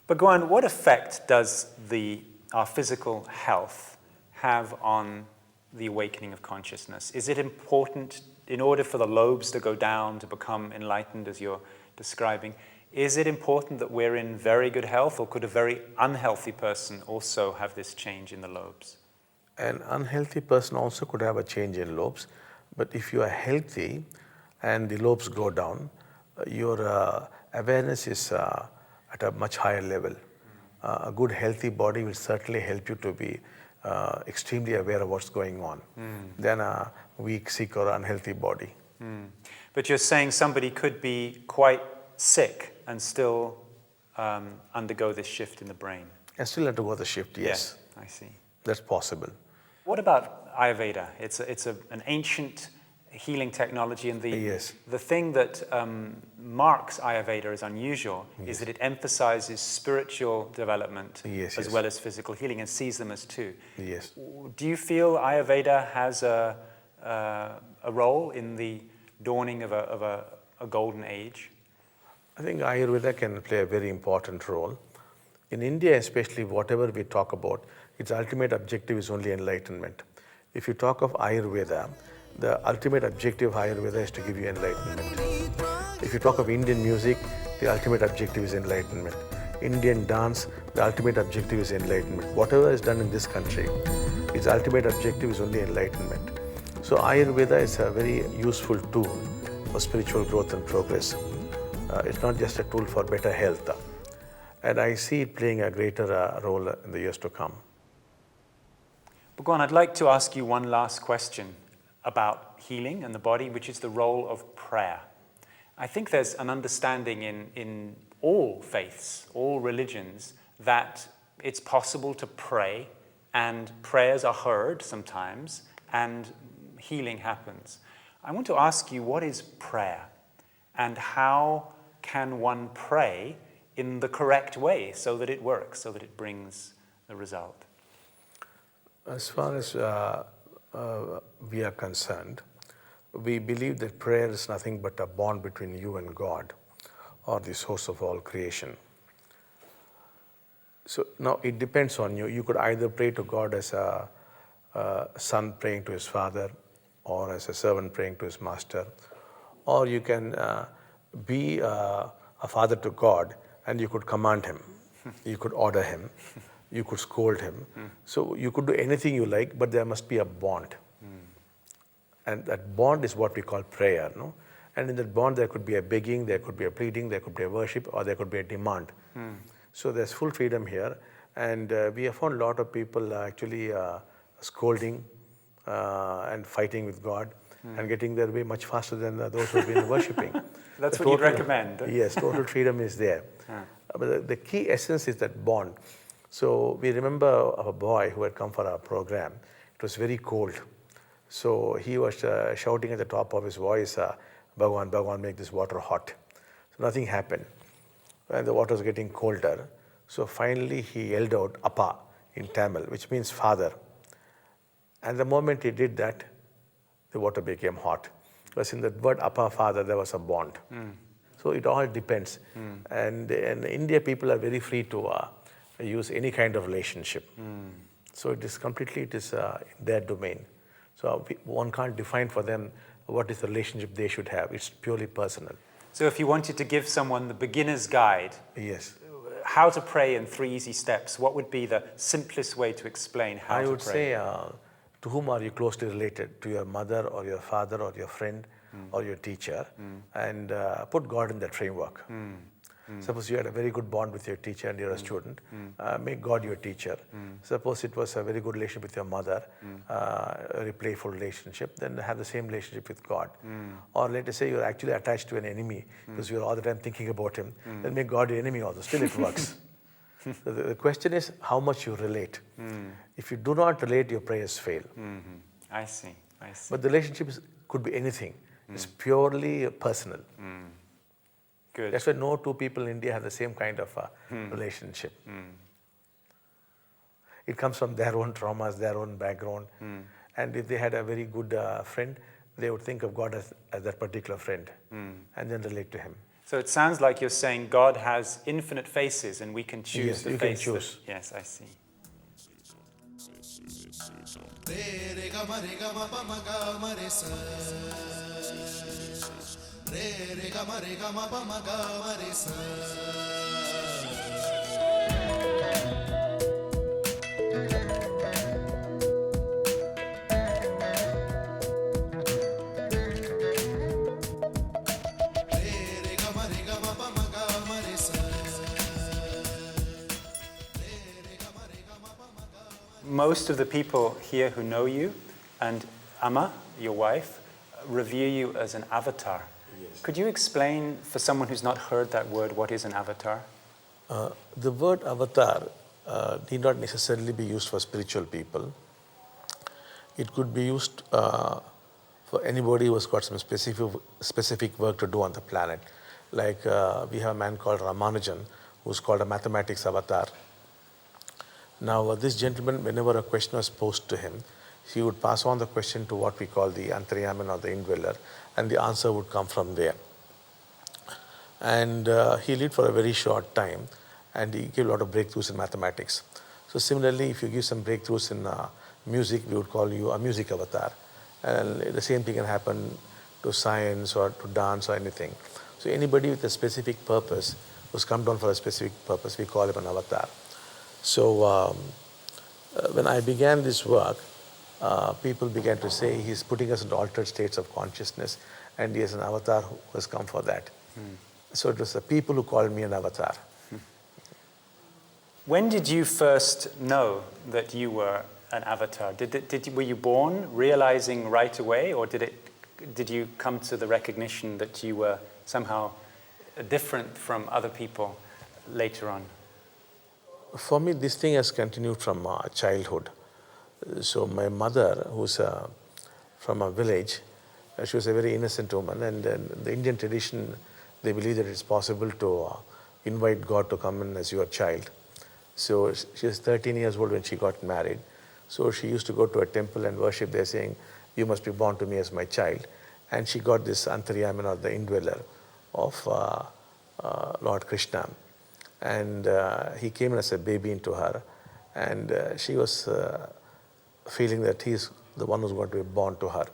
Bhagavan, what effect does our physical health have on the awakening of consciousness? Is it important, in order for the lobes to go down, to become enlightened, as you're describing, is it important that we're in very good health, or could a very unhealthy person also have this change in the lobes? An unhealthy person also could have a change in lobes, but if you are healthy and the lobes go down, your awareness is at a much higher level. A good healthy body will certainly help you to be extremely aware of what's going on than a weak, sick or unhealthy body. But you're saying somebody could be quite sick and still undergo this shift in the brain? And still undergo the shift, yes. I see. That's possible. What about Ayurveda? It's an ancient healing technology, and the thing that marks Ayurveda as unusual is that it emphasizes spiritual development as well as physical healing, and sees them as two. Yes. Do you feel Ayurveda has a role in the dawning of a golden age? I think Ayurveda can play a very important role. In India especially, whatever we talk about, its ultimate objective is only enlightenment. If you talk of Ayurveda, the ultimate objective of Ayurveda is to give you enlightenment. If you talk of Indian music, the ultimate objective is enlightenment. Indian dance, the ultimate objective is enlightenment. Whatever is done in this country, its ultimate objective is only enlightenment. So Ayurveda is a very useful tool for spiritual growth and progress. It's not just a tool for better health. And I see it playing a greater role in the years to come. Bhagavan, I'd like to ask you one last question about healing and the body, which is the role of prayer. I think there's an understanding in all faiths, all religions, that it's possible to pray, and prayers are heard sometimes, and healing happens. I want to ask you, what is prayer, and how can one pray in the correct way so that it works, so that it brings the result? As far as we are concerned, we believe that prayer is nothing but a bond between you and God, or the source of all creation. So now it depends on you. You could either pray to God as a son praying to his father, or as a servant praying to his master, or you can be a father to God, and you could command him, you could order him, you could scold him. So you could do anything you like, but there must be a bond. And that bond is what we call prayer, no? And in that bond there could be a begging, there could be a pleading, there could be a worship, or there could be a demand. So there's full freedom here, and we have found a lot of people actually scolding and fighting with God and getting their way much faster than those who have been worshipping. That's what you'd recommend? Yes, total freedom is there. But the key essence is that bond. So we remember of a boy who had come for our program. It was very cold. So he was shouting at the top of his voice, Bhagavan, Bhagavan, make this water hot. So nothing happened. And the water was getting colder. So finally he yelled out, Appa, in Tamil, which means father. And the moment he did that, the water became hot. Because in that word, Appa, father, there was a bond. So it all depends. And in India, people are very free to use any kind of relationship. So it is completely, in their domain. So one can't define for them what is the relationship they should have. It's purely personal. So if you wanted to give someone the beginner's guide, yes, how to pray in 3 easy steps, what would be the simplest way to explain how to pray? I would say, to whom are you closely related? To your mother or your father or your friend or your teacher? And put God in that framework. Suppose you had a very good bond with your teacher and you're a student, make God your teacher. Suppose it was a very good relationship with your mother, a very playful relationship, then have the same relationship with God. Or let us say you're actually attached to an enemy because you're all the time thinking about him, then make God your enemy also, still it works. So the question is how much you relate. If you do not relate, your prayers fail. I see. But the relationship could be anything. It's purely personal. Good. That's why no two people in India have the same kind of relationship. It comes from their own traumas, their own background. And if they had a very good friend, they would think of God as that particular friend and then relate to him. So it sounds like you're saying God has infinite faces and we can choose Yes, the you can face. choose. Yes, I see. Re re ga ma pa ma ga ma re sa. Re re ga ma pa ma ga ma re sa. Most of the people here who know you and Amma, your wife, revere you as an avatar. Yes. Could you explain for someone who's not heard that word, what is an avatar? The word avatar need not necessarily be used for spiritual people. It could be used for anybody who has got some specific work to do on the planet. Like we have a man called Ramanujan, who's called a mathematics avatar. Now, this gentleman, whenever a question was posed to him, he would pass on the question to what we call the Antaryaman or the indweller, and the answer would come from there. And he lived for a very short time, and he gave a lot of breakthroughs in mathematics. So similarly, if you give some breakthroughs in music, we would call you a music avatar. And the same thing can happen to science or to dance or anything. So anybody with a specific purpose who's come down for a specific purpose, we call him an avatar. So when I began this work, people began to say he's putting us into altered states of consciousness, and he is an avatar who has come for that. So it was the people who called me an avatar. When did you first know that you were an avatar? Were you born realizing right away, or did you come to the recognition that you were somehow different from other people later on? For me, this thing has continued from childhood. So my mother, who's from a village, she was a very innocent woman, and in the Indian tradition, they believe that it's possible to invite God to come in as your child. So she was 13 years old when she got married. So she used to go to a temple and worship there, saying, "You must be born to me as my child." And she got this Antaryaman, or the indweller of Lord Krishna. And he came in as a baby into her, and she was feeling that he's the one who's going to be born to her.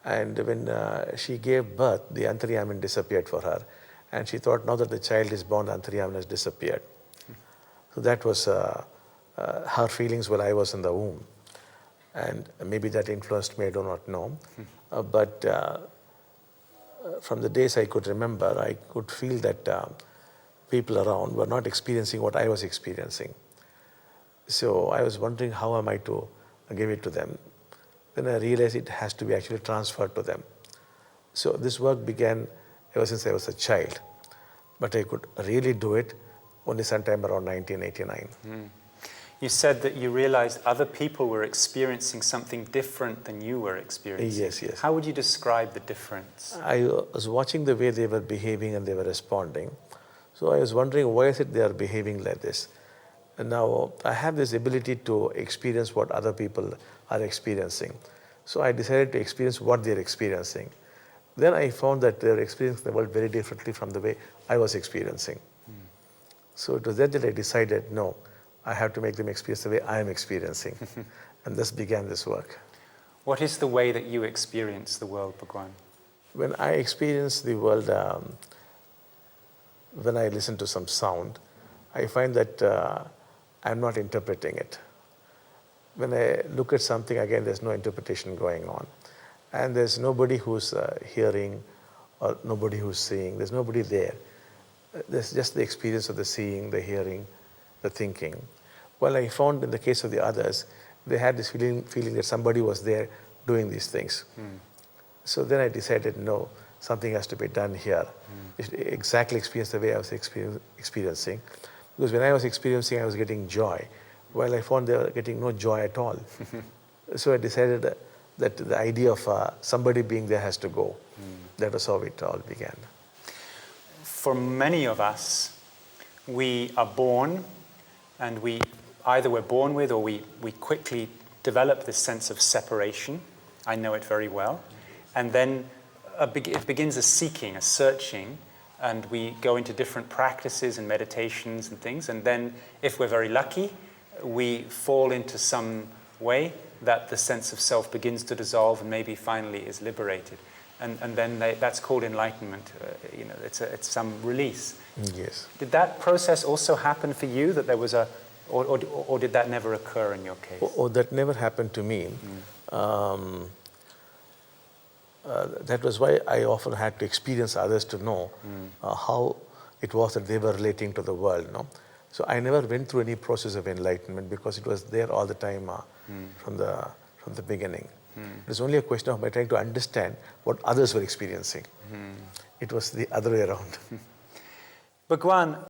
And when she gave birth, the Antaryaman disappeared for her, and she thought, now that the child is born, the Antaryaman has disappeared. So that was her feelings while I was in the womb, and maybe that influenced me, I do not know. But from the days I could remember, I could feel that people around were not experiencing what I was experiencing. So I was wondering, how am I to give it to them? Then I realized it has to be actually transferred to them. So this work began ever since I was a child, but I could really do it only sometime around 1989. You said that you realized other people were experiencing something different than you were experiencing. Yes, yes. How would you describe the difference? I was watching the way they were behaving and they were responding. So I was wondering, why is it they are behaving like this? And now I have this ability to experience what other people are experiencing. So I decided to experience what they're experiencing. Then I found that they're experiencing the world very differently from the way I was experiencing. So it was then that I decided, no, I have to make them experience the way I am experiencing. And thus began this work. What is the way that you experience the world, Bhagavan? When I experience the world, when I listen to some sound, I find that I'm not interpreting it. When I look at something, again, there's no interpretation going on. And there's nobody who's hearing or nobody who's seeing. There's nobody there. There's just the experience of the seeing, the hearing, the thinking. Well, I found in the case of the others, they had this feeling that somebody was there doing these things. So then I decided, no, something has to be done here. Exactly experience the way I was experiencing. Because when I was experiencing, I was getting joy. While I found they were getting no joy at all. So I decided that the idea of somebody being there has to go. That was how it all began. For many of us, we are born and we either we're born with or we quickly develop this sense of separation. I know it very well. And then it begins a seeking, a searching and we go into different practices and meditations and things, and then if we're very lucky, we fall into some way that the sense of self begins to dissolve and maybe finally is liberated. And then that's called enlightenment. It's some release. Yes. Did that process also happen for you, that there was or did that never occur in your case? That never happened to me. That was why I often had to experience others to know how it was that they were relating to the world. No? So I never went through any process of enlightenment because it was there all the time from the beginning. It was only a question of my trying to understand what others were experiencing. It was the other way around. Bhagavan,